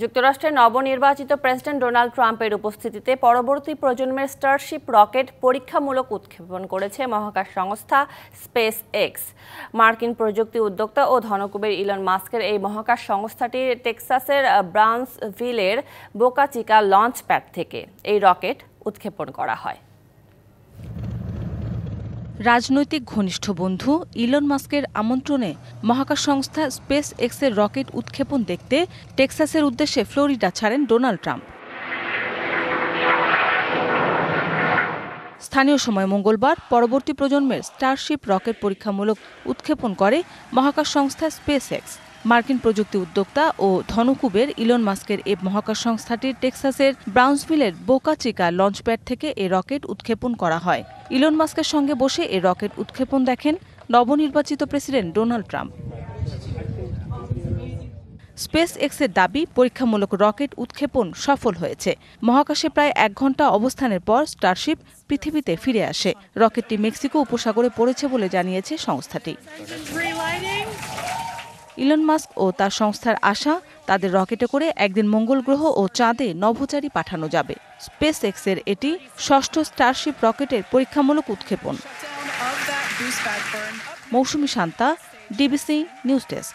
যুক্তরাষ্ট্রের নবনির্বাচিত president Donald ট্রাম্পের উপস্থিতিতে পরবর্তী প্রজন্মের স্টারশিপ রকেট পরীক্ষামূলক উৎক্ষেপণ করেছে মহাকাশ সংস্থা স্পেস এক্স। মার্কিন প্রযুক্তি উদ্যোক্তা ও ধনকুবের ইলন মাস্কের এই মহাকাশ সংস্থাটি টেক্সাসের ব্রাউন্সভিলের বোকা চিকা লঞ্চ প্যাড থেকে এই রকেট উৎক্ষেপণ করা হয়। রাজনৈতিক ঘনিষ্ঠ বন্ধু ইলন মাস্কের আমন্ত্রণে মহাকাশ সংস্থা স্পেস এক্সের রকেট উৎক্ষেপণ দেখতে টেক্সাসের উদ্দেশ্যে ফ্লোরিডা ছাড়েন ডোনাল্ড ট্রাম্প। স্থানীয় সময় মঙ্গলবার পরবর্তী প্রজন্মের স্টারশিপ রকেট পরীক্ষামূলক উৎক্ষেপণ করে মহাকাশ সংস্থা স্পেস এক্স। মার্কিন প্রযুক্তি উদ্যোক্তা ও ধনকুবের ইলন মাস্কের এই মহাকাশ সংস্থাটির টেক্সাসের ব্রাউন্সভিলের বোকা চিকা লঞ্চপ্যাড থেকে এই রকেট উৎক্ষেপণ করা হয়। ইলন মাস্কের সঙ্গে বসে এই রকেট উৎক্ষেপণ দেখেন নবনির্বাচিত প্রেসিডেন্ট ডোনাল্ড ট্রাম্প। স্পেস এক্সের দাবি, পরীক্ষামূলক রকেট উৎক্ষেপণ সফল হয়েছে। মহাকাশে প্রায় 1 ঘণ্টা অবস্থানের পর স্টারশিপ পৃথিবীতে ফিরে আসে। রকেটটি মেক্সিকো উপসাগরে পড়েছে বলে জানিয়েছে সংস্থাটি। ইলন মাস্ক ও তার সংস্থার আশা, তাদের রকেটে করে একদিন মঙ্গল গ্রহ ও চাঁদে নভোচারী পাঠানো যাবে। স্পেস এক্সের এটি 6ষ্ঠ স্টারশিপ রকেটের পরীক্ষামূলক উৎক্ষেপণ। মৌসুমী শান্তা, ডিবিসি নিউজ ডেস্ক।